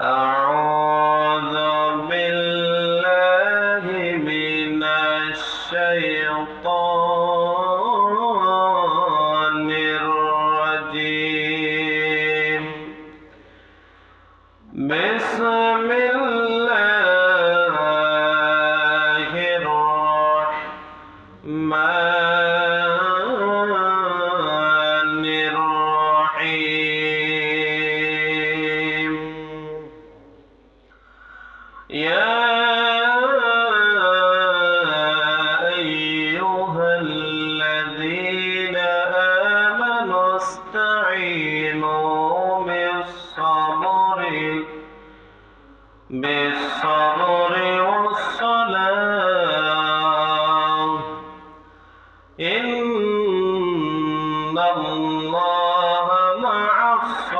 أعوذ بالله من الشيطان الرجيم بسم الله الرحمن الرحيم يا أيها الذين آمنوا استعينوا بالصبر والصلاة إن الله مع الصابرين.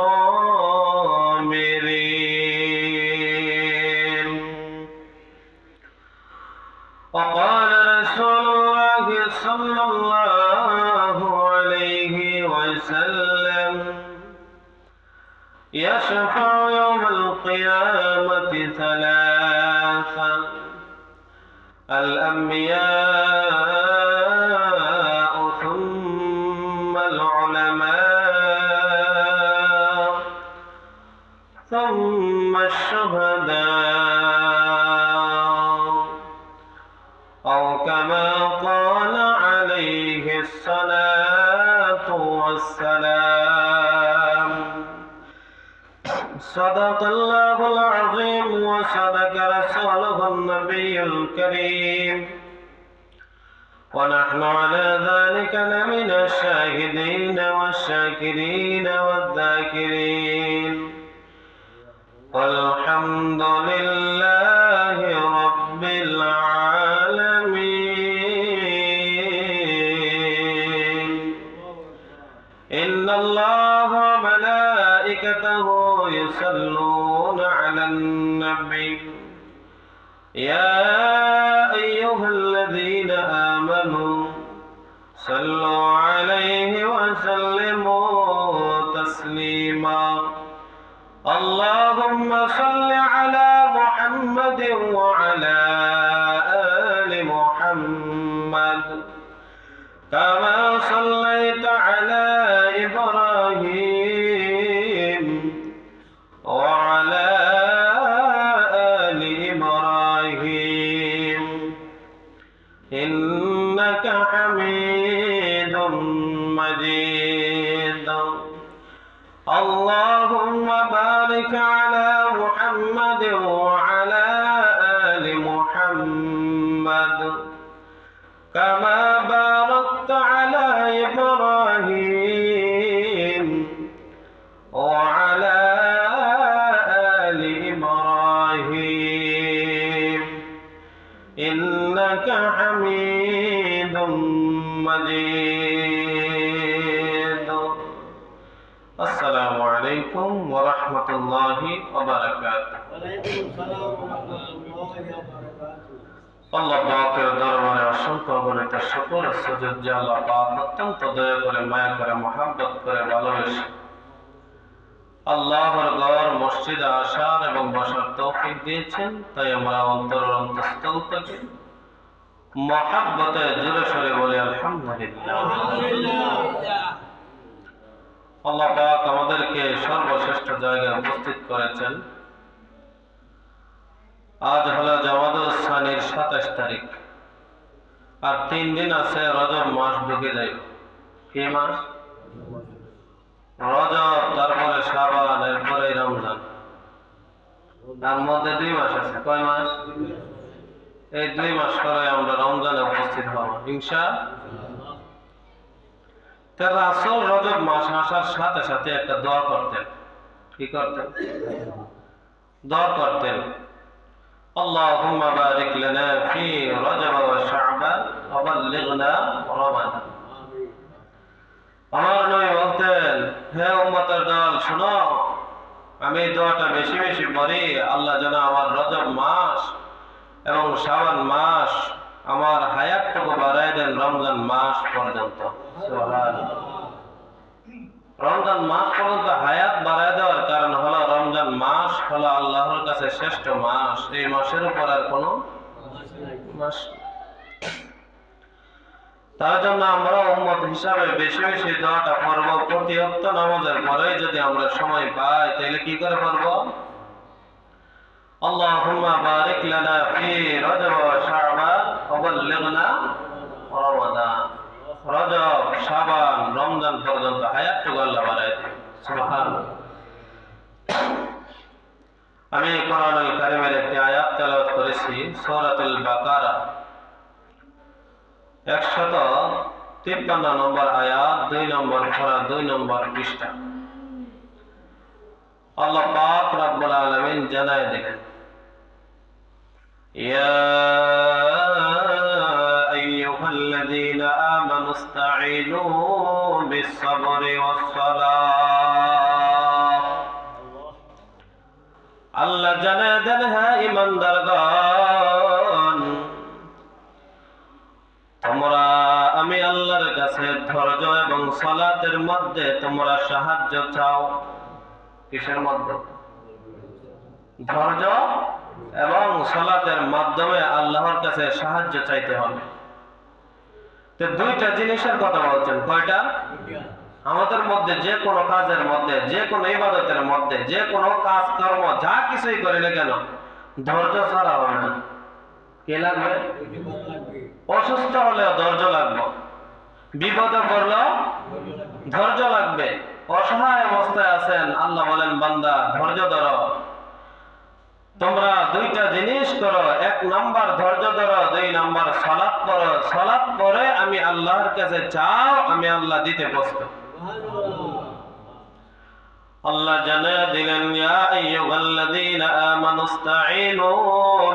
وقال رسول الله صلى الله عليه وسلم يشفع يوم القيامة ثلاثة: الأنبياء ثم العلماء ثم الشهداء، أو كما قال عليه الصلاة والسلام. صدق الله العظيم وصدق رسوله النبي الكريم، ونحن على ذلك لمن الشاهدين والشاكرين والذاكرين، والحمد لله رب العالمين. إن الله وملائكته يصلون على النبي يا أيها الذين آمنوا صلوا عليه وسلموا تسليما. اللهم صل على محمد وعلى آل محمد كما صليت على إبراهيم وعلى آل إبراهيم إنك حميد مجيد. اللهم بارك على محمد وعلى آل محمد كما باركت على إبراهيم وعلى آل إبراهيم إنك حميد مجيد. السلام عليكم ورحمة الله وبركاته. وعليكم السلام ورحمة الله وبركاته. আল্লাহ পাকের দরবারে অসংখ্য অগণিত শুকর সুজুদ যে আল্লাহ পাক অত্যন্ত দয়া করে মায়া করে মহব্বত করে ভালোবেসে আল্লাহর ঘর মসজিদে আসার এবং বসার তৌফিক দিয়েছেন, তাই আমরা অন্তরের অন্তঃস্থল থেকে মহব্বতে জোরে সরে বলি আলহামদুলিল্লাহ। আল্লাহ পাক আমাদেরকে সর্বশ্রেষ্ঠ জায়গায় উপস্থিত করেছেন। আজ হলো জামাদুল সানির 27 তারিখ, আর 3 দিন আছে রজব মাস ঢুকে যাবে। কি মাস? রজব, তারপরে শাবান, এরপরে রমজান। তার মধ্যে 2 মাস আছে। কয় মাস? এই 2 মাস পরে আমরা রমজানে উপস্থিত হব ইনশাআল্লাহ। তার রাসূল রজব মাস আসার সাথে সাথে একটা দোয়া করতেন। কি করতেন? দোয়া করতেন, আল্লাহুম্মা বারিক লানা ফি রজব ওয়া শাবান ওয়া বাল্লিগনা রমাদান। আমার নবী বলতেন, হে উম্মতের দল শোনো, আমি দোয়াটা বেশি বেশি পড়ি, আল্লাহ যেন আমার রজব মাস এবং শাবান মাস আমার হায়াতটুকু বাড়ায় দেন রমজান মাস পর্যন্ত। সুবহানাল্লাহ। রমজান মাস পর্যন্ত হায়াত বাড়ায় দেওয়ার কারণ হলো রমজান মাস হলো আল্লাহর কাছে শ্রেষ্ঠ মাস। এই মাসের উপর আর কোনো মাস নেই। তার জন্য আমরা উম্মত হিসাবে বেশি বেশি দোয়াটা পড়ব। প্রতি ওয়াক্ত নামাজের পরে যদি আমরা সময় পাই তাহলে কি করে পড়ব? আল্লাহুম্মা বারিক লানা ফি রজব ওয়া শাবান ওয়া বাল্লিগনা রমাদান। রজব, শাবান, রমজান পর্যন্ত হায়াতটুকু আল্লাহ বাড়ায় দিন। সুবহানাল্লাহ। আমি কোরআনুল কারীমের একটি আয়াত তেলাওয়াত করেছি, সূরাতুল বাকারা 153 নম্বর আয়াত, 2 নম্বর সূরা, 2 নম্বর পৃষ্ঠা। আল্লাহ পাক রব্বুল আলামিন জানায় দিলেন, ইয়া আইয়ুহাল্লাযীনা আমানু ইসতাঈনু বিস-সাবরি ওয়াস-সালাহ। আল্লাহ জানায় দেন, হ্যাঁ ঈমানদারগণ, তোমরা আমি আল্লাহর কাছে ধৈর্য এবং সালাতের মধ্যে তোমরা সাহায্য চাও। কিসের মধ্যে? ধৈর্য এবং সালাতের মাধ্যমে আল্লাহর কাছে সাহায্য চাইতে হবে। তো দুইটা জিনিসের কথা বলছেন। কয়টা? আমাদের মধ্যে যে কোনো কাজের মধ্যে, যে কোনো ইবাদতের মধ্যে, যে কোনো কাজ কর্ম যা কিছুই করি না কেন, ধৈর্য ছাড়া হবে না। কে লাগবে? অসুস্থ হলেও ধৈর্য লাগবে, বিপদে পড়লেও ধৈর্য লাগবে। অসহায় অবস্থায় আছেন, আল্লাহ বলেন বান্দা ধৈর্য ধরো। তোমরা দুইটা জিনিস করো, 1 নাম্বার ধৈর্য ধরো, 2 নাম্বার সালাত করো। সালাত করে আমি আল্লাহর কাছে চাও, আমি আল্লাহ দিতে প্রস্তুত। আল্লাহ জানিয়ে দিলেন, ইয়া আইয়ুহাল্লাযীনা আমানু ইসতাঈনু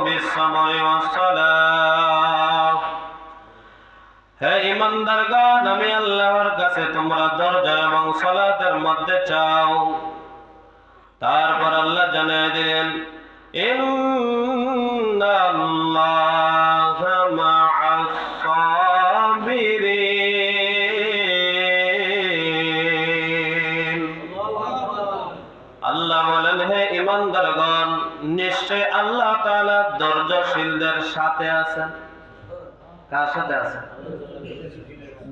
বিস-সাবরি ওয়াস-সালাহ। হে ঈমানদারগণ, আমি আল্লাহর কাছে তোমরা ধৈর্য এবং সালাতের মধ্যে চাও। তারপর আল্লাহ জানিয়ে দিলেন, ইন্নাল্লাহা মা'আস-সাবিরিন। আল্লাহ বলেন, হে ঈমানদারগণ, নিশ্চয় আল্লাহ তাআলা ধৈর্যশীলদের সাথে আছেন। কার সাথে আছেন?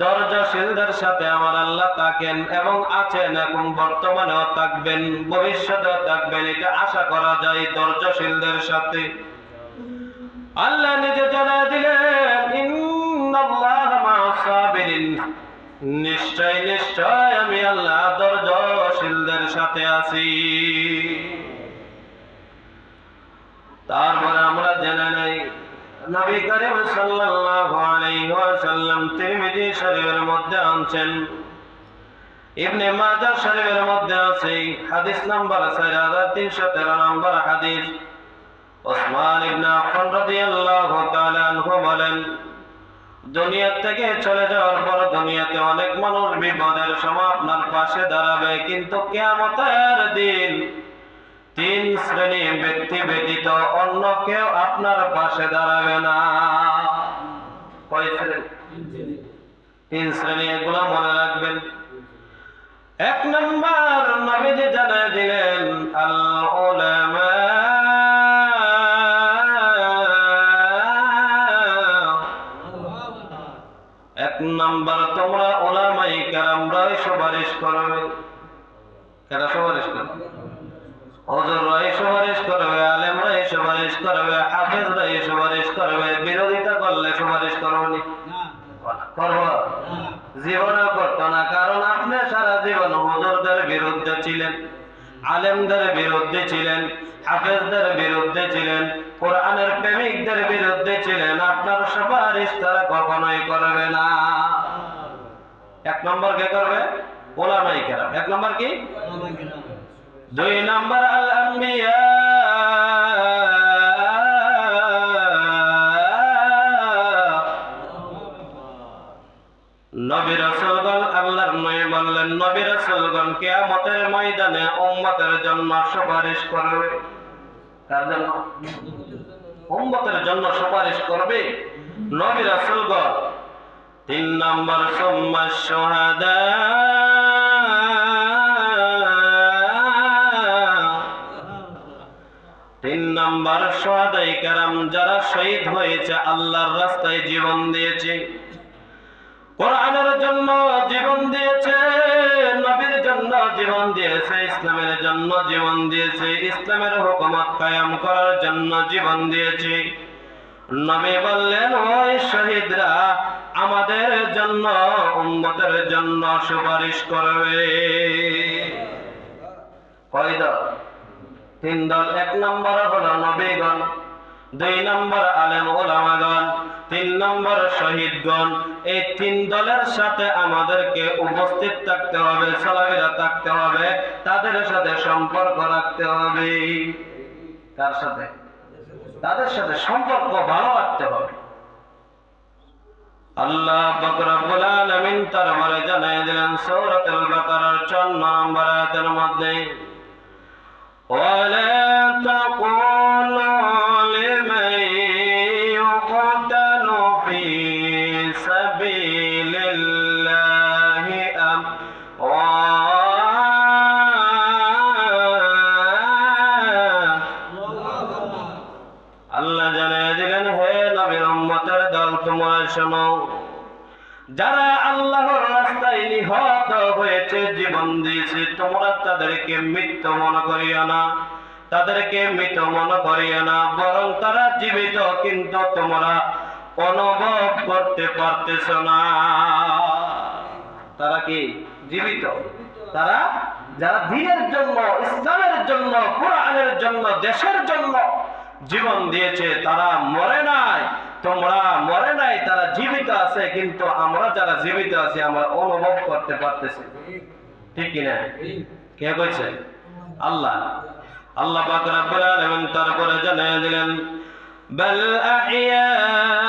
ধৈর্যশীলদের সাথে আমার আল্লাহ থাকেন এবং আছেন এবং বর্তমানেও থাকবেন, ভবিষ্যতেও থাকবেন। এটা আশা করা যায় ধৈর্যশীলদের সাথে। আল্লাহ নিজে জানায় দিলেন, ইন্নাল্লাহা মা'আস-সাবিরিন। নিশ্চয় নিশ্চয় আমি আল্লাহ ধৈর্যশীলদের সাথে আছি। তারপরে আমরা জেনে নেই, নবী করিম সাল্লাল্লাহু আলাইহি ওয়াসাল্লাম তিরমিজি শরীফের মধ্যে আনছেন, ইবনে মাজাহ শরীফের মধ্যে আছে হাদিস নাম্বার 4313 নম্বর হাদিস। ওসমান ইবনে আফফান রাদিয়াল্লাহু তাআলা আনহু বলেন, দুনিয়া থেকে চলে যাওয়ার পর দুনিয়াতে অনেক মানুষ বিপদের সময় আপনার পাশে দাঁড়াবে, কিন্তু কিয়ামতের দিন 3 শ্রেণী ব্যক্তি ব্যতীত অন্য কেউ আপনার পাশে দাঁড়াবে না। কয় শ্রেণী? 3 শ্রেণী। এগুলো মনে রাখবেন। 1 নম্বর, নবীজি জানায় দিলেন, আল উলামা। 1 নম্বর, তোমরা উলামায়ে কেরামরাই সুপারিশ করবে। কারা সুপারিশ করবে? হুজুররাই সুপারিশ করবে, আলেমরাই সুপারিশ করবে, হাফেজরাই সুপারিশ করবে। বিরোধিতা করলে সুপারিশ করবনি? করব? জীবনেও করতো না। কারণ আপনি সারা জীবন হুজুরদের বিরুদ্ধে ছিলেন, আলেমদের বিরুদ্ধে ছিলেন, হাফেজদের বিরুদ্ধে ছিলেন, কোরআনের প্রেমিকদের বিরুদ্ধে ছিলেন। আপনার সুপারিশ তারা কখনোই করবে না। 1 নম্বর কে করবে? উলামায়ে কেরাম। 1 নম্বর কি? 2 নম্বর, আল আম্বিয়া। নবী রাসূলগণ, আল্লাহর নবী বললেন, নবী রাসূলগণ কিয়ামতের ময়দানে উম্মতের জন্য সুপারিশ করবে। কার জন্য? উম্মতের জন্য সুপারিশ করবে নবী রাসূলগণ। 3 নম্বর, সুম্মা শুহাদা। নাম্বার শুহাদায়ে কেরাম যারা শহীদ হয়েছে আল্লাহর রাস্তায় জীবন দিয়েছে, কোরআনের জন্য জীবন দিয়েছে, নবীর জন্য জীবন দিয়েছে, ইসলামের জন্য জীবন দিয়েছে, ইসলামের হুকুমত কায়েম করার জন্য জীবন দিয়েছে। নবী বললেন, ওই শহীদরা আমাদের জন্য, উম্মতের জন্য সুপারিশ করবে। কয় দল? 3 দল। 1 নম্বর হলো নবীগণ, 2 নম্বর আলেম ওলামাগণ, 3 নম্বর শহীদগণ। এই 3 দলের সাথে আমাদেরকে উপস্থিত থাকতে হবে, চলাফেরা থাকতে হবে, তাদের সাথে সম্পর্ক রাখতে হবে। কার সাথে? তাদের সাথে সম্পর্ক ভালো রাখতে হবে। আল্লাহ পাক রব্বুল আলামিন তারপরে জানাই দিলেন সূরাতুল বাকারার 54 নম্বর আয়াতের মধ্যে, ওয়ালা তাকুলু লিমান ইউকতালু ফি সাবিলিল্লাহি আল্লাহ জানাই দিলেন, হে নবীর উম্মতের দল, তোমরা শোনো, যারা আল্লাহর রাস্তায় নিহত হয়েছে, জীবন দিয়েছে, তোমরা তাদেরকে মৃত্যু মনে করিও না, তাদেরকে মৃত মনে করিও না, বরং তারা জীবিত, কিন্তু তোমরা অনুভব করতে পারতেছ না। তারা কি জীবিত? তারা যারা দ্বীনের জন্য, ইসলামের জন্য, কোরআনের জন্য, দেশের জন্য জীবন দিয়েছে, তারা মরে নাই, তোমরা মরে নাই, তারা জীবিত আছে, কিন্তু আমরা যারা জীবিত আছি আমরা অনুভব করতে পারতেছি। ঠিক কিনা? কে কইছে? আল্লাহ। আল্লাহ পাক রব্বুল আলামিন তারপরে জানিয়ে দিলেন, বাল আহইয়াউ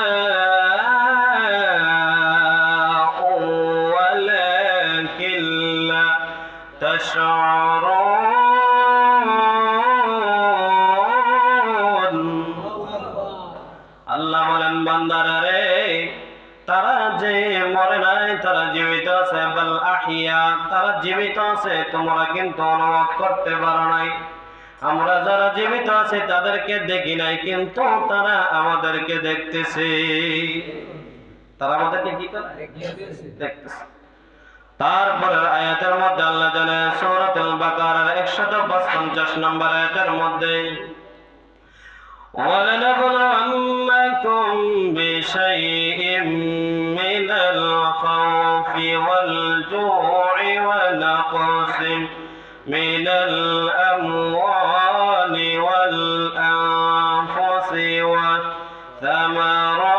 ওয়ালাকিন লা তাশউরুন। আল্লাহ বলেন, বান্দারা রে, তারা যে মরে নাই, তারা জীবিত আছে। বাল আহইয়া, তারা জীবিত আছে, তোমরা কিন্তু অনুভব করতে পারো নাই। আমরা যারা জীবিত আছি তাদেরকে দেখি নাই, কিন্তু তারা আমাদেরকে দেখতেছে। তারা আমাদেরকে কি করে? দেখতেছে। তারপরের আয়াতের মধ্যে আল্লাহ জানেন সূরাতুল বাকারার 155 নম্বর আয়াতের মধ্যে, وَلَنَبْلُوَنَّكُمْ بِشَيْءٍ مِّنَ الْخَوْفِ وَالْجُوعِ وَنَقْصٍ مِّنَ الْأَمْوَالِ وَالْأَنفُسِ وَالثَّمَرَاتِ।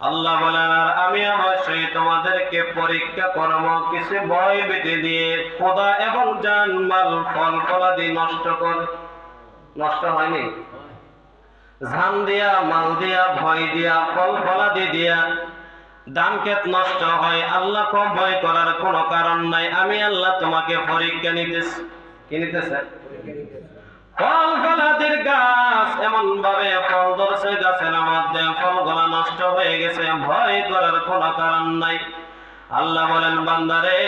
আল্লাহ বলেন, আর আমি অবশ্যই তোমাদেরকে পরীক্ষা করব কিছু ভয় ভীতি দিয়ে, খোদা এবং জানমাল ফল ফলাদি নষ্ট করে। নষ্ট হয়নি? জান দিয়া, মাল দিয়া, ভয় দিয়া, ফল ফলাদি দিয়া ধান ক্ষেত নষ্ট হয়। আল্লাহকে ভয় করার কোনো কারণ নাই। আমি আল্লাহ তোমাকে পরীক্ষা নিতেছি। কি নিতেছে? ফল ফলাদির গাছ এমন ভাবে ফল ধরছে, গাছের মধ্যে ফলগুলা নষ্ট হয়ে গেছে, ভয় করার কোনো কারণ নাই। আল্লাহ বলেন, বান্দারে,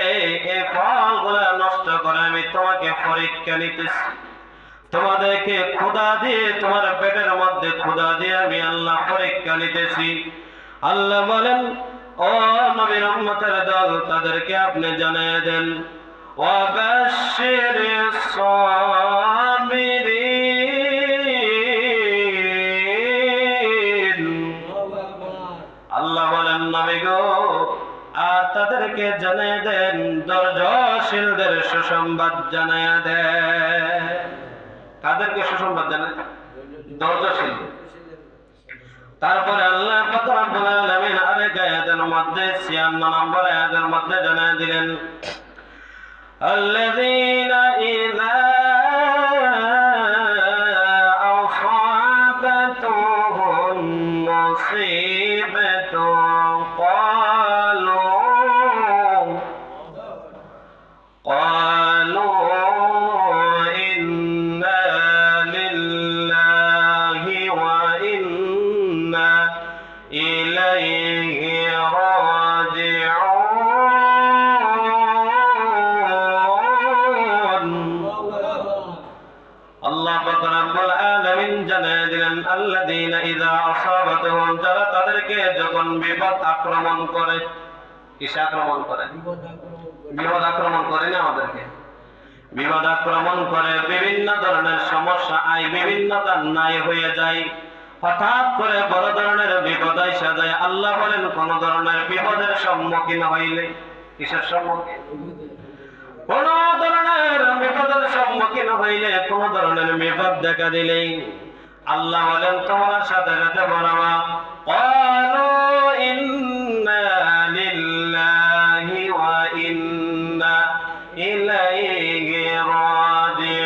এই ফলগুলা নষ্ট করে আমি তোমাকে পরীক্ষা নিতেছি। তোমাদেরকে ক্ষুধা দিয়ে, তোমার পেটের মধ্যে ক্ষুধা দিয়ে আমি আল্লাহ পরীক্ষা নিতেছি। আল্লাহ বলেন, ও নবীর উম্মতের দল, তাদেরকে আপনি জানিয়ে দেন, ওয়াবাশশিরিস সাবিরিন। আল্লাহ বলেন, নবী গো, আর তাদেরকে জানিয়ে দেন, ধৈর্যশীলদের সুসংবাদ জানিয়ে দেন। কাদেরকে সুসংবাদ জানায়? ধৈর্যশীল। তারপরে আল্লাহ পাক রব্বুল আলামিন আরেক আয়াতের মধ্যে 56 নম্বর আয়াতের মধ্যে জানিয়ে দিলেন, আল্লাযীনা ইযা আসাবাতুহুম মুসিবাতুন ক্বালু ইন্না লিল্লাহি ওয়া ইন্না ইলাইহি রাজিউন। যখন বিপদ আক্রমণ করে, কিসে আক্রমণ করে? বিপদ আক্রমণ করে না আমাদেরকে, বিপদ আক্রমণ করে, বিভিন্ন ধরনের সমস্যা আই, বিভিন্ন নাই হয়ে যায়, হঠাৎ করে বড় ধরনের বিপদ এসে যায়। আল্লাহ বলেন কোন ধরনের বিপদের সম্মুখীন হইলে, কিসের সম্মুখীন? কোন ধরনের বিপদের সম্মুখীন হইলে, কোন ধরনের বিপদ দেখা দিলেই আল্লাহ বলেন তোমার সাথে সাথে বলবা ক্বালু ইন্না লিল্লাহি ওয়া ইন্না ইলাইহি রাজিউন।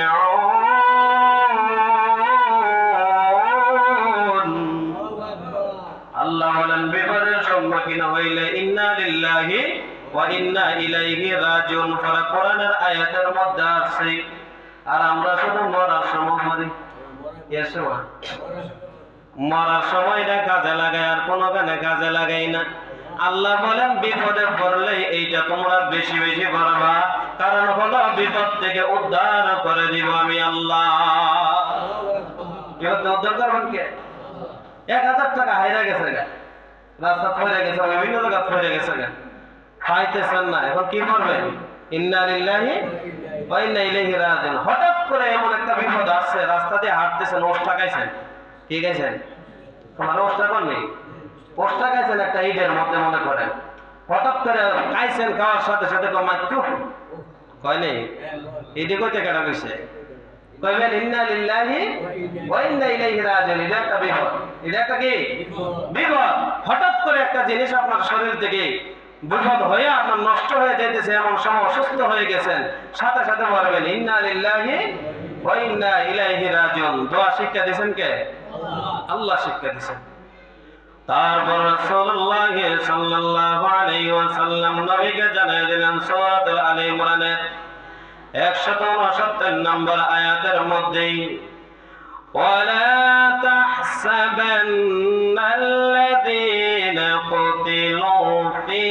আল্লাহ বলেন বিপদের সম্মুখীন হইলে ইন্না লিল্লাহি ওয়া ইন্না ইলাইহি রাজিউন। কোরআনের আয়াতের মধ্যে আছে। আর আমরা শুধু মরার সময় মরি, মরার সময়টা কাজে লাগাই, আর কোনো কানে কাজে লাগাই না। আল্লাহ বলেন বিপদে পড়লে এইটা তোমরা বেশি বেশি করবা, কারণ হলো বিপদ থেকে উদ্ধার করে দিব আমি আল্লাহ। উদ্ধার করবেন কে? 1000 টাকা হাইরা গেছে গা, রাস্তা পড়ে গেছে, বিভিন্ন জায়গা পড়ে গেছে গা, খাইতেছেন না, এখন কি করবেন? ইন্না লিল্লাহি ওয়া ইন্না ইলাইহি রাজিউন। হঠাৎ করে এমন একটা বিপদ আসছে, রাস্তা দিয়ে হাঁটতেছেন, ওষ্টা খাইছেন, কি খাইছেন? তোমার ওষ্টা করনি, ওষ্টা খাইছেন একটা ইটের মধ্যে মনে করেন, হঠাৎ করে খাইছেন, খাওয়ার সাথে সাথে কয় নেই এটি কইতে কেন কইছে? কইবেন ইন্না লিল্লাহি ওয়া ইন্না ইলাইহি রাজিউন। এটা একটা বিপদ, এটা একটা কি বিপদ। হঠাৎ করে একটা জিনিস আপনার শরীর থেকে বিপদ হয়ে আপনার নষ্ট হয়ে যাইতেছে, এমন সময় অসুস্থ হয়ে গেছেন, সাথে সাথে বলবেন ইন্না লিল্লাহি ওয়া ইন্না ইলাইহি রাজিউন। দোয়া শিক্ষা দিয়েছেন কে? আল্লাহ শিক্ষা দিয়েছেন। তারপর রাসূলুল্লাহ সাল্লাল্লাহু আলাইহি ওয়াসাল্লাম নবীকে জানিয়ে দিলেন সূরা আলে ইমরানের 169 নম্বর আয়াতের মধ্যে ওয়ালা তাহসাবান্নাল্লাযীনা কুতিলু ফী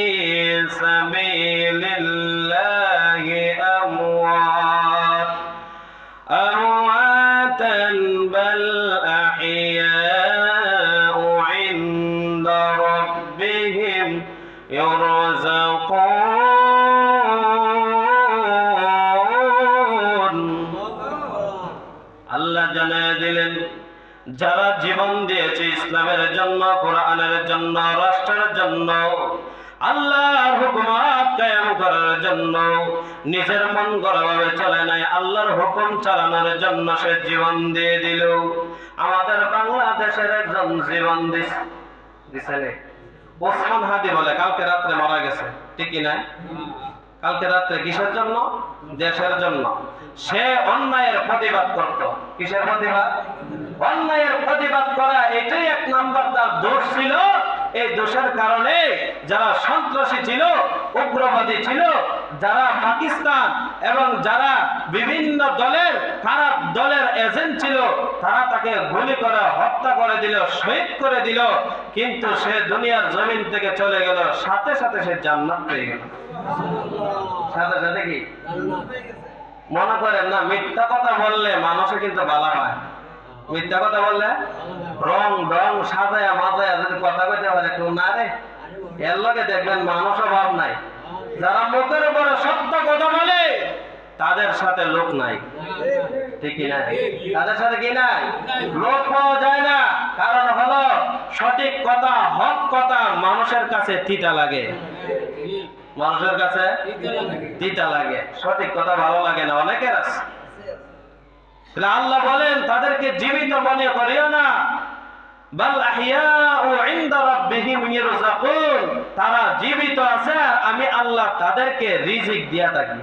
সাবিলিল্লাহি আমওয়াতান বাল আহইয়াউ ইনদা রাব্বিহিম ইরযাকুন। আল্লাহ জানিয়ে দিলেন যারা জীবন দিয়েছে ইসলামের জন্য, কোরআনের জন্য, রাষ্ট্রের জন্য, আল্লাহর হুকুমত কায়েম করার জন্য, নিজের মন গড়াভাবে চলে নাই, আল্লাহর হুকুম চালানোর জন্য সে জীবন দিয়ে দিল। আমাদের বাংলাদেশের একজন জীবন দিছে, ওসমান হাদি বলে, কালকে রাত্রে মারা গেছে, ঠিক না? কালকে রাত্রে কিসের জন্য? দেশের জন্য। সে অন্যায়ের প্রতিবাদ করত। কিসের প্রতিবাদ? অন্যায়ের প্রতিবাদ করা, এটাই এক নাম্বার তার দোষ ছিল। এই দোষের কারণে যারা সন্ত্রাসী ছিল, উগ্রবাদী ছিল, যারা পাকিস্তান এবং যারা বিভিন্ন দলের খারাপ দলের এজেন্ট ছিল, তারা তাকে গুলি করে হত্যা করে দিল, শহীদ করে দিল। কিন্তু সে দুনিয়ার জমিন থেকে চলে গেল, সাথে সাথে সে জান্নাত পেয়ে গেল। সাথে সাথে কি মনে করেন না, মিথ্যা কথা বললে মানুষে কিন্তু বালা পায়। মিথ্যা কথা বললে রং ডং সাজায়া মাজায়া যদি কথা কইতে পারে কেউ না রে, এর লগে দেখবেন মানুষও ভাব নাই। যারা মুখের উপরে সত্য কথা বলে তাদের সাথে লোক নাই, ঠিক না? তাদের সাথে কি নাই? লোক পাওয়া যায় না। কারণ হলো সঠিক কথা, হক কথা মানুষের কাছে তিতা লাগে, মানুষের কাছে তিতা লাগে, সঠিক কথা ভালো লাগে না অনেকের আছে। আল্লাহ বলেন তাদেরকে জীবিত মনে করিও না, বাল আহইয়াউ ইনদা রাব্বিহিম ইরযাকুন। তারা জীবিত আছে আর আমি আল্লাহ তাদেরকে রিজিক দিয়া থাকি।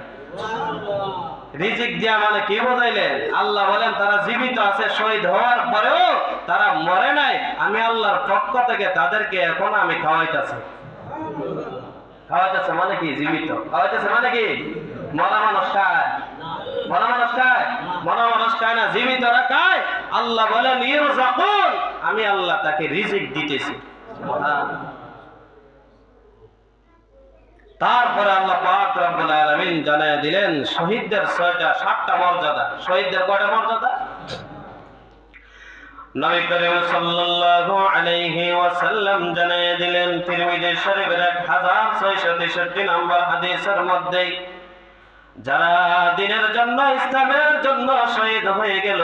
রিজিক দিয়া মানে কি বোঝাইলেন? আল্লাহ বলেন তারা জীবিত আছে, শহীদ হওয়ার পরেও তারা মরে নাই, আমি আল্লাহর পক্ষ থেকে তাদেরকে এখন আমি খাওয়াইতাছি। খাওয়াইতেছে মানে কি? জীবিত। খাওয়াইতেছে মানে কি? মরা মানুষ খায়, মরা মানুষ খায়, মরা মানুষ খায় না, জীবিতরা খায়। আল্লাহ বলেন ইরযাকুন, আমি আল্লাহ তাকে রিজিক দিতেছি। তারপরে আল্লাহ পাক রব্বুল আলামিন জানায় দিলেন শহীদদের 7টা মর্যাদা। শহীদদের কয়টা মর্যাদা? নবী করিম সাল্লাল্লাহু আলাইহি ওয়াসাল্লাম জানিয়ে দিলেন তিরমিজি শরীফের 1663 নম্বর হাদিসের মধ্যে, যারা দ্বীনের জন্য ইসলামের জন্য শহীদ হয়ে গেল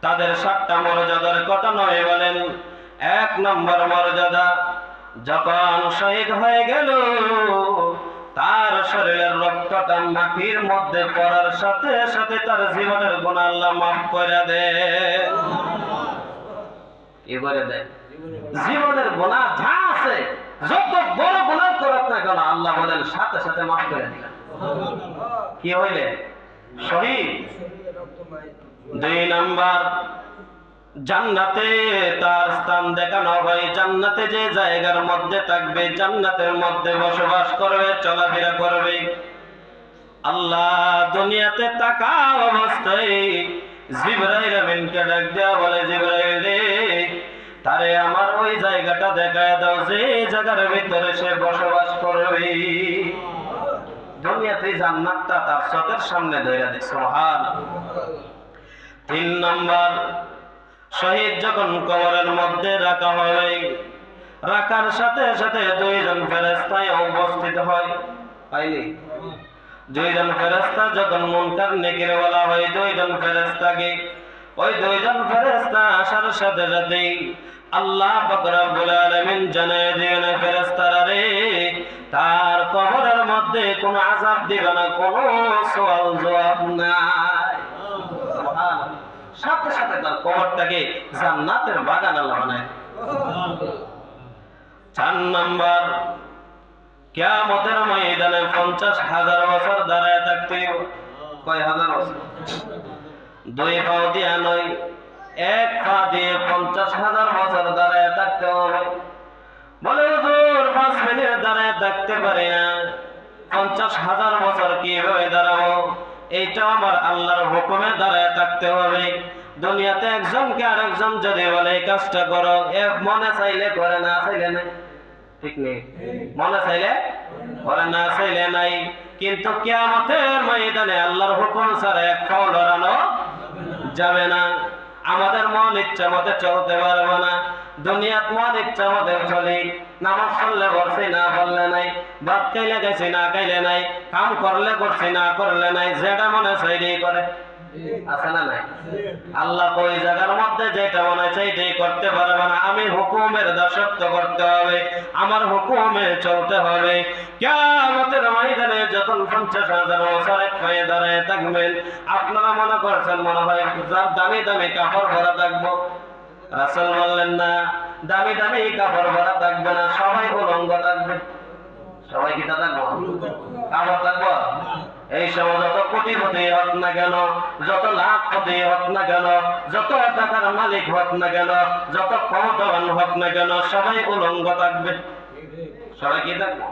তাদের 7টা মর্যাদার কথা নবী বলেন। 1 নম্বর মর্যাদা, যখন শহীদ হয়ে গেল তার শরীরের রক্তটা মাটির মধ্যে পড়ার সাথে সাথে তার জীবনের গুনাহ আল্লাহ মাফ করে দেয়। কি করে দেয়? জীবনের গুনাহ যা আছে, যত বড় গুনাহ করুক না কেন আল্লাহ বলেন সাথে সাথে মাফ করে দিলেন। কি হইলে? শহীদ। 2 নাম্বার, জান্নাতে তার স্থান দেখানো হয়। জান্নাতে যে জায়গার মধ্যে থাকবে, জান্নাতের মধ্যে বসবাস করবে, চলাফেরা করবে। আল্লাহ দুনিয়াতে থাকা অবস্থায় জিবরাইল আমিনকে ডাক দেয়া বলে, জিবরাইল রে, তারে আমার ওই জায়গাটা দেখায় দাও যে জায়গার ভিতরে সে বসবাস করবে। দুনিয়াতে জান্নাতটা তার চোখের সামনে ধরে দিছে। সুবহানাল্লাহ। 3 নম্বর, শহীদ যখন কবরের মধ্যে রাখা হয়, রাখার সাথে সাথে 2 জন ফেরেশতা উপস্থিত হয়। পাইনি? 2 জন ফেরেশতা যখন মুনকার নেকির বলা হয়, 2 জন ফেরেশতাকে, ওই 2 জন ফেরেশতা আসার সাথে সাথে আল্লাহ পাক রব্বুল আলামিন জানায় দেন, ফেরেশতারা রে, তার কবরের মধ্যে কোনো আযাব দিবে না, কোনো সওয়াল জবাব নাই। সুবহানাল্লাহ। সাথে সাথে তার কবরটাকে জান্নাতের বাগান আল্লাহ বানায়। 4 নম্বর, কিয়ামতের ময়দানে 50,000 বছর দাঁড়ায় থাকতে হবে। কয় হাজার বছর? 2 পা দিয়ে নয়, 1 পা দিয়ে 50,000 বছর দাঁড়ায় থাকতে হবে। বলে হুজুর 5 মিনিট দাঁড়ায় থাকতে পারি না, 50,000 বছর কিভাবে দাঁড়াবো? এইটা আমার আল্লাহর হুকুমে দাঁড়ায় থাকতে হবে। দুনিয়াতে একজনকে আরেকজন যদি বলে এই কাজটা করো, মনে চাইলে করে, না চাইলে নাই। ঠিক নেই? মনে চাইলে করে, না চাইলে নাই। কিন্তু কিয়ামতের ময়দানে আল্লাহর হুকুম ছাড়া এক পাও লড়ানো যাবে না। আমাদের মন ইচ্ছা মতে চলতে পারবো না। দুনিয়াত মন ইচ্ছা মতে চলি, নামাজ পড়লে পড়ছি, না পড়লে নাই, ভাত খাইলে খাইছি, না খাইলে নাই, কাম করলে করছি, না করলে নাই, যেটা মনে চাইলেই করে। আছে না নাই? আল্লাহ ওই জায়গার মধ্যে যেটা মনে চাই এটাই করতে পারবে না। আমি হুকুমের দাসত্ব করতে হবে, আমার হুকুমে চলতে হবে। কিয়ামতের ময়দানে যখন 50,000 বছর এক পায়ে দাঁড়ায় থাকবেন, আপনারা মনে করছেন মনে হয় যার দামি দামি কাপড় ভরা থাকবো। রাসূল বললেন না, দামি দামি কাপড় ভরা থাকবে না, সবাই উলঙ্গ থাকবে। সবাই কি থাকবো? কাপড় থাকবো? এই সময় যত কোটিপতি হোক না কেন, যত লাখপতি হোক না কেন, যত টাকার মালিক হোক না কেন, যত ক্ষমতাবান হোক না কেন, সবাই উলঙ্গ থাকবে। সবাই কি থাকবে?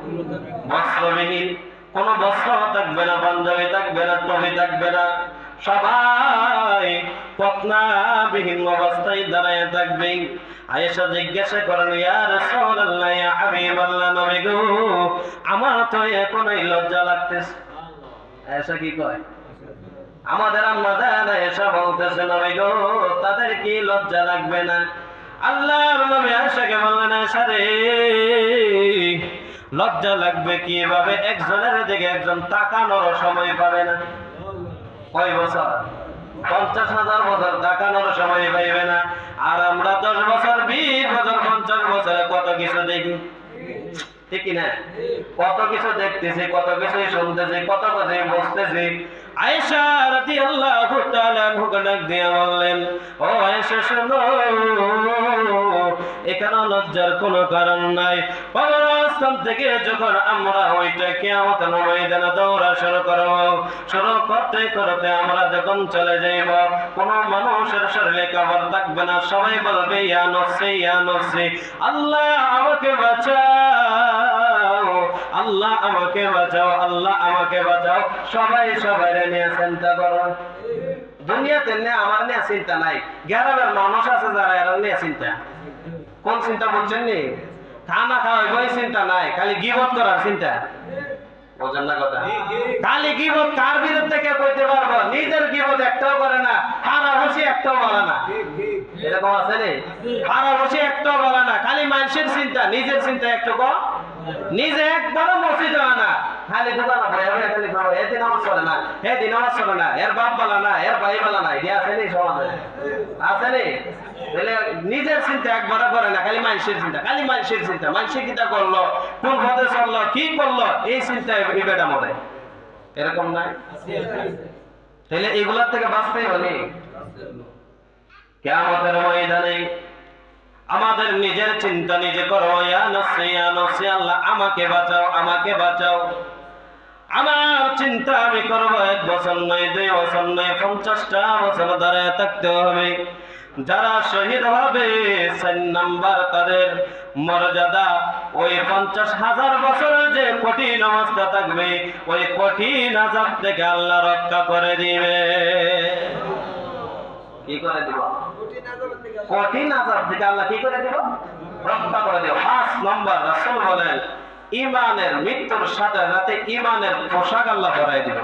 বস্ত্রবিহীন, কোন বস্ত্র থাকবে না, পাঞ্জাবি থাকবে না, টুপি থাকবে না, সবাই পতনাবিহীন অবস্থায় দাঁড়ায় থাকবে। আয়েশা জিজ্ঞাসা করেন, ইয়া রাসূলুল্লাহ, ইয়া হাবিবাল্লাহ, নবী গো, আমার তো এখনই লজ্জা লাগতেছে। আয়েশা কি কয়? আমাদের আম্মা জান আয়েশা বলতেছে, নবী গো, তাদের কি লজ্জা লাগবে না? আল্লাহর নবী আয়েশাকে বললেন, আয়েশা রে, লজ্জা লাগবে কিভাবে? একজনের দিকে একজন তাকানোর সময় পাবে না। কয় বছর? 50,000 বছর তাকানোর সময় পাইবে না। আর আমরা 10 বছর, 20 বছর, 50 বছরে কত কিছু দেখি, ঠিক না? কত কিছু দেখতেছি, কত কিছু শুনতেছি, কত কিছু বুঝতেছি। আয়েশা রাদিয়াল্লাহু তাআলা আনহা ডাক দিয়ে বললেন, ও আয়েশা শোনো, এখানে লজ্জার কোনো কারণ নাই। কবরস্থান থেকে যখন আমরা ওইটা কিয়ামতের ময়দানে দৌড়া শুরু করব, শুরু করতে করতে আমরা যখন চলে যাইব, কোন মানুষের শরীরে কাপড় থাকবে না, সবাই বলবে ইয়া নফসি, ইয়া নফসি, আল্লাহ আমাকে বাঁচাও, আল্লাহ আমাকে বাঁচাও, আল্লাহ আমাকে বাঁচাও। সবাই সবাই নিয়ে চিন্তা করো। দুনিয়াতে আমার নিয়ে চিন্তা নাই, গ্রামের মানুষ আছে যারা এরা নিয়ে চিন্তা। কোন চিন্তা বলছেন নি? খানা খাওয়াই বই চিন্তা নাই, খালি গিবত করার চিন্তা। বোঝেন না কথা? খালি গিবত কার বিরুদ্ধে কে কইতে পারবো? নিজের গিবত একটাও করে না, খারাপ হাসি একটাও বলে না। এরকম আছে রে? আর অবশ্যই একটা বলা না, খালি মানুষের চিন্তা, নিজের চিন্তা একটু কম। নিজে একবারও মসজিদে হয় না, খালি দোকানে বসে খালি খাওয়া, এদিন নামাজ পড়ে না, এদিন নামাজ পড়ে না, এর বাপ বলা না, এর ভাই বলা না, এটি আছে নি সমাজে? আছে নি? তাহলে নিজের চিন্তা একবারও করে না, খালি মানুষের চিন্তা, খালি মানুষের চিন্তা, মানুষের চিন্তা করলো, কোন পথে চললো, কি করলো, এই চিন্তায় এই বেটা মরে। এরকম নাই? তাহলে এগুলার থেকে বাঁচতেই হলে কিয়ামতের ময়দানে আমাদের নিজের চিন্তা নিজে করো। ইয়া নফসি আল্লাহ আমাকে বাঁচাও, আমাকে বাঁচাও। আমার চিন্তা আমি করবো, 1 বছর নয়, 2 বছর নয়, 50টা বছর দাঁড়ায় থাকতে হবে। যারা শহীদ হবে 4 নাম্বার, তাদের মর্যাদা ওই 50,000 বছরের যে কঠিন অবস্থা থাকবে, ওই কঠিন আযাব থেকে আল্লাহ রক্ষা করে দিবে। কি করে দিব? কঠিন আযাব থেকে আল্লাহ কি করে দিব? রক্ষা করে দিব। 5 নম্বর রাসূল বলেন, ঈমানের মৃত্যুর সাথে সাথে ঈমানের পোশাক আল্লাহ পরাই দিব।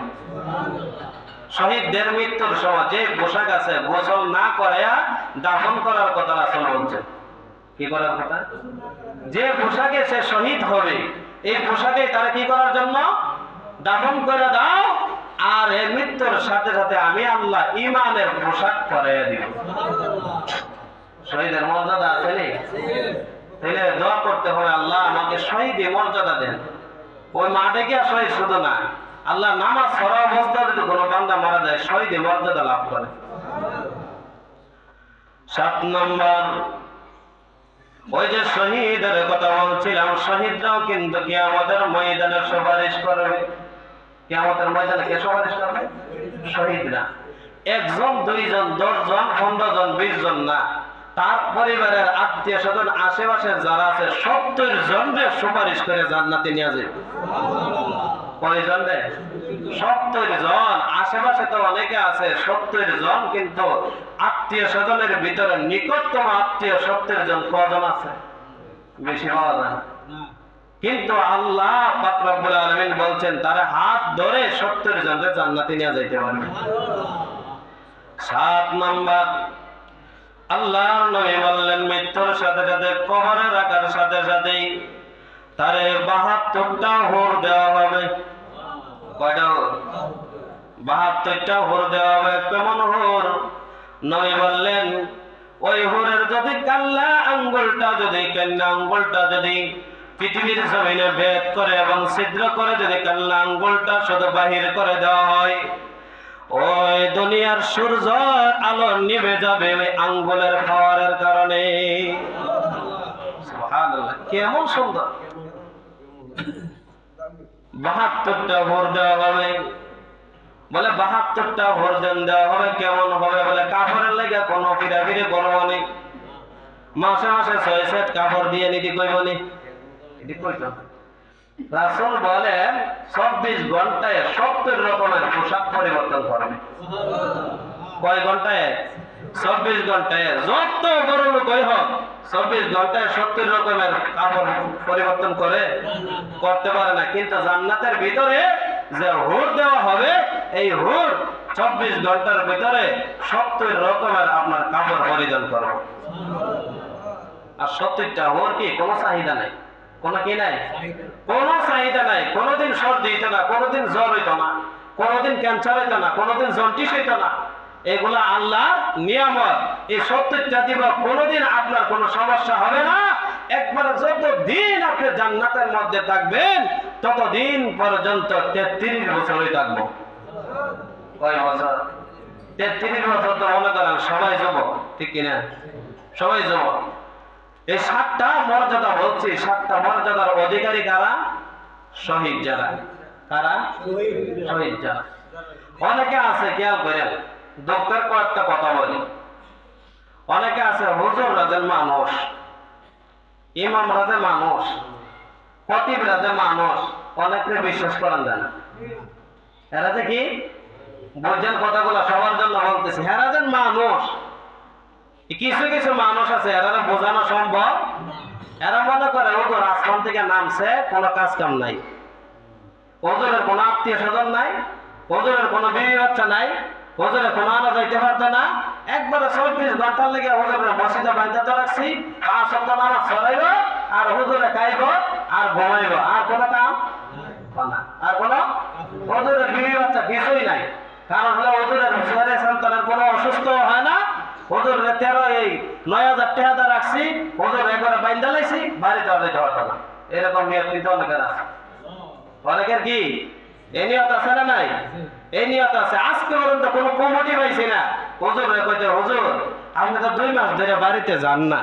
শহীদদের মৃত্যুর সময় যে পোশাক আছে, গোসল না করায়া দাফন করার কথা রাসূল বলছেন। কি করার কথা? যে পোশাকে সে শহীদ হবে, এই পোশাকে তারা কি করার জন্য? দাফন করে দাও, আর এর মৃত্যুর সাথে সাথে আমি আল্লাহ ঈমানের পোশাক পরাইয়া দিব। শহীদের মর্যাদা আছে নি? তাহলে দোয়া করতে হবে, আল্লাহ আমাকে শহীদে মর্যাদা দেন। ওই মাঠে গিয়া শহীদ শুধু না, আল্লাহ নামাজ পড়া অবস্থা যদি কোনো বান্দা মারা যায়, শহীদে মর্যাদা লাভ করে। 7 নম্বর, ওই যে শহীদের কথা বলছিলাম, শহীদরাও কিন্তু কিয়ামতের ময়দানে সুপারিশ করবে। কিয়ামতের ময়দানে কে সুপারিশ করবে? শহীদরা। 1 জন, 2 জন, 10 জন, 15 জন, 20 জন না, তার পরিবারের আত্মীয় স্বজন আশেপাশে যারা আছে 70 জনকে সুপারিশ করে জান্নাতে নিয়ে যাবে। কয়জন রে? 70 জন। আশেপাশে তো অনেকে আছে, 70 জন, কিন্তু আত্মীয় স্বজনের ভিতরে নিকটতম আত্মীয় 70 জন কজন আছে? বেশি পাওয়া যায় না। কিন্তু আল্লাহ পাক রব্বুল আলামিন বলছেন, তারা হাত ধরে 70 জনকে জান্নাতে নিয়ে যাইতে পারবে। 7 নম্বর, আল্লাহ নবী বললেন, মৃত্যুর সাথে সাথে কবরে রাখার সাথে সাথেই তারে 72টা হুর দেওয়া হবে। কয়টা হুর? 72টা হুর দেওয়া হবে। কেমন হুর? নবী বললেন, ওই হুরের যদি কান্না আঙ্গুলটা যদি পৃথিবীর জমিনে ভেদ করে এবং ছিদ্র করে যদি কান্না আঙ্গুলটা শুধু বাহির করে দেওয়া হয়, ওই দুনিয়ার সূর্য আলো নিভে যাবে ওই আঙ্গুলের পাওয়ারের কারণে। সুবহানাল্লাহ, কেমন সুন্দর। 72টা ভোর দেওয়া হবে। বলে 72টা ভোর দেওয়া হবে। কেমন হবে? বলে কাপড়ের লেগে কোনো ফিরাফিরি করবো নি, মাসে মাসে 6 সেট কাপড় দিয়ে নিতে কইব নি। এটি কইতো রাসূল বলেন, 24 ঘন্টায় 70 রকমের পোশাক পরিবর্তন করবে। কয় ঘন্টায়? 24 ঘন্টায়। যত বড় লোকই হোক, 24 ঘন্টায় 70 রকমের কাপড় পরিবর্তন করতে পারে না। কিন্তু জান্নাতের ভিতরে যে হুর দেওয়া হবে, এই হুর 24 ঘন্টার ভিতরে 70 রকমের আপনার কাপড় পরিধান করবে। আর 70টা হুর কি কোনো চাহিদা নাই? কোনো কি নাই? কোনো চাহিদা নাই। কোনোদিন সর্দি হইতো না, কোনোদিন জ্বর হইতো না, কোনোদিন ক্যান্সার হইতো না, কোনোদিন জন্ডিস হইতো না। এগুলা আল্লাহর নিয়ামত। এই 70টা দিব, কোনোদিন আপনার কোনো সমস্যা হবে না। একবারে যতদিন আপনি জান্নাতের মধ্যে থাকবেন, ততদিন পর্যন্ত 33 বছরই থাকবো। কয় বছর? 33 বছর। তো মনে করেন সবাই যুবক, ঠিক কিনা? সবাই যুবক। এই 7টা মর্যাদা বলছি, 7টা মর্যাদার অধিকারী কারা? শহীদ যারা। কারা? শহীদ যারা। অনেকে আছে, খেয়াল করেন, দুঃখের কয়েকটা কথা বলি। অনেকে আছে হুজুর রাজের মানুষ, ইমাম রাজের মানুষ, খতিব রাজের মানুষ, অনেকে বিশ্বাস করেন যায় না। এরা যে কি বুঝছেন কথাগুলো সবার জন্য বলতেছি, এরা যে মানুষ। কিছু কিছু মানুষ আছে, এরা বোঝানো সম্ভব। এরা মনে করে ওদের আসমান থেকে নামছে, কোনো কাজ কাম নাই, ওজনের কোনো আত্মীয় স্বজন নাই, ওজনের কোনো বিবি বাচ্চা নাই, ওজনের কোনো আনা যাইতে পারতো না। একবারে 24 ঘন্টার লেগে হুজুরের মসজিদে বাইন্দা তো রাখছি, 5 ওয়াক্ত নামাজ পড়াইব আর হুজুরে খাইব আর ঘুমাইব, আর কোনো কাম না, আর কোনো হুজুরের বিবি বাচ্চা কিছুই নাই। কারণ হলো হুজুরের ছেলে সন্তানের কোনো অসুস্থ হয় না। হুজুরের 9,000 টাকা রাখছি, হুজুর একবারে বাইন্দা লাইছি, বাড়িতে যেতে পারতো না। এরকম নিয়ত কিন্তু অনেকের আছে। অনেকের কি এই নিয়ত আছে না নাই? এই নিয়ত আছে। আজকে পর্যন্ত কোনো কমিটি পাইছি না হুজুর কইতে, হুজুর আপনি তো 2 মাস ধরে বাড়িতে যান না,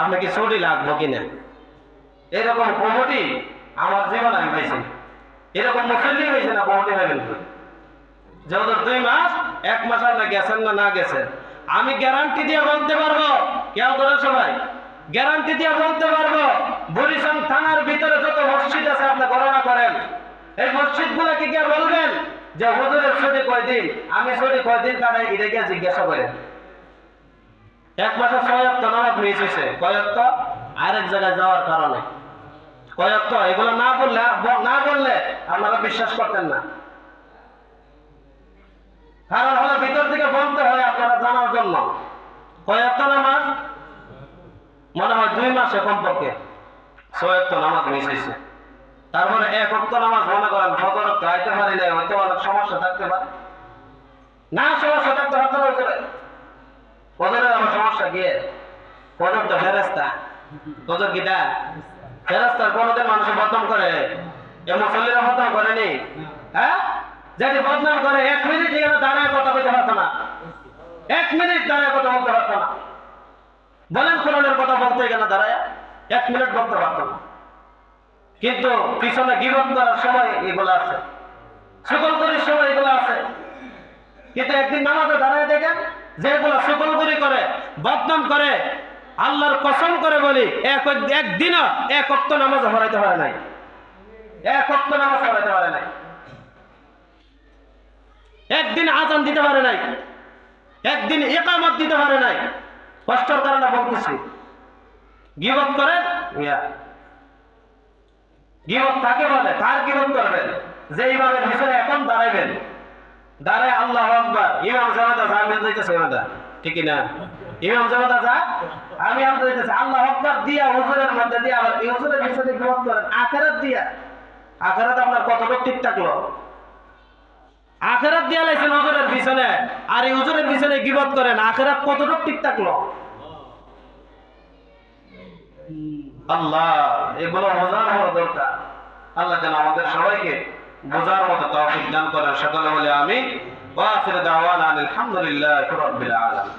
আপনি কি ছুটি লাগবো কিনা? এরকম কমিটি আমার জীবন আমি পাইছি না। এরকম মুসল্লি পাইছি না কমিটি পাইবেন যে হুজুর 2 মাস 1 মাস আপনি গেছেন না গেছেন। আমি গ্যারান্টি দিয়ে বলতে পারবো, কেউ করে সবাই গ্যারান্টি দিয়ে বলতে পারবো, বরিশাল থানার ভিতরে যত মসজিদ আছে আপনি গণনা করেন, এই মসজিদ গুলাকে গিয়ে বলবেন যে হুজুরের ছুটি কয়দিন, আমি ছুটি কয়দিন কাটাই, এটা গিয়ে জিজ্ঞাসা করেন। 1 মাসে 6 ওয়াক্ত নামাজ মিস হয়েছে, কয় ওয়াক্ত? আরেক জায়গায় যাওয়ার কারণে কয় ওয়াক্ত? এগুলো না বললে আপনারা বিশ্বাস করতেন না। কারণ হলো ভিতর থেকে বলতে হয় আপনারা জানার জন্য। কয় ওয়াক্ত নামাজ? মনে হয় 2 মাসে কমপক্ষে 6 ওয়াক্ত নামাজ মিস হয়েছে। তারপরে 1 ওয়াক্ত নামাজ মনে করেন ফজর গাইতে পারি নাই, হয়তো অনেক সমস্যা থাকতে পারে না, সমস্যা থাকতে হতে পারে। ফজরের আমার সমস্যা গিয়ে ফজর তো ফেরেস্তা, ফজর কিটা ফেরেস্তার কোনদিন মানুষের বদনাম করে? এ মুসল্লিরা বদনাম করেনি? হ্যাঁ, যদি বদনাম করে 1 মিনিট এখানে দাঁড়ায় কথা বলতে পারতো না, 1 মিনিট দাঁড়ায় কথা বলতে পারতো না। বলেন কোরআনের কথা বলতে গেলে দাঁড়ায় 1 মিনিট বলতে পারতো না। কিন্তু পিছনে গীবত করার সময় এগুলো আছে, শুকলগুরির সময় এগুলো আছে। কিন্তু একদিন নামাজে দাঁড়ায় দেখেন যেগুলো শুকলগুরি করে, বদনাম করে, আল্লাহর কসম করে বলি একদিনও 1 ওয়াক্ত নামাজ পড়াইতে পারে নাই, 1 ওয়াক্ত নামাজ পড়াইতে পারে নাই, একদিন আযান দিতে পারে নাই, একদিন ইকামত দিতে পারে নাই। কষ্টের কারণে বলতেছি, গীবত করেন, গীবত কাকে বলে? কার গীবত করবেন? যে ইমামের পিছনে এখন দাঁড়াইবেন, দাঁড়ায় আল্লাহু আকবার, ইমাম জামাতা যা আমি যাইতেছি, ইমামটা ঠিক না, ইমাম জামাতা যা আমি যাইতেছি, আল্লাহু আকবার দিয়া হুজুরের মধ্যে দিয়া আবার এই হুজুরের পিছনে গীবত করেন, আখিরাত দিয়া। আখিরাত আপনার কতটুকু ঠিক থাকলো? আখিরাত দিয়া লাইছেন হুজুরের পিছনে, আর এই হুজুরের পিছনে গীবত করেন, আখিরাত কতটুকু ঠিক থাকলো? আল্লাহ এগুলো বোঝার বড় দরকার। আল্লাহ যেন আমাদের সবাইকে বোঝার মতো তৌফিক দান করেন। সকলে বলে আমিন। ওয়া আখিরু দাওয়ানা আলহামদুলিল্লাহি রাব্বিল আলামিন।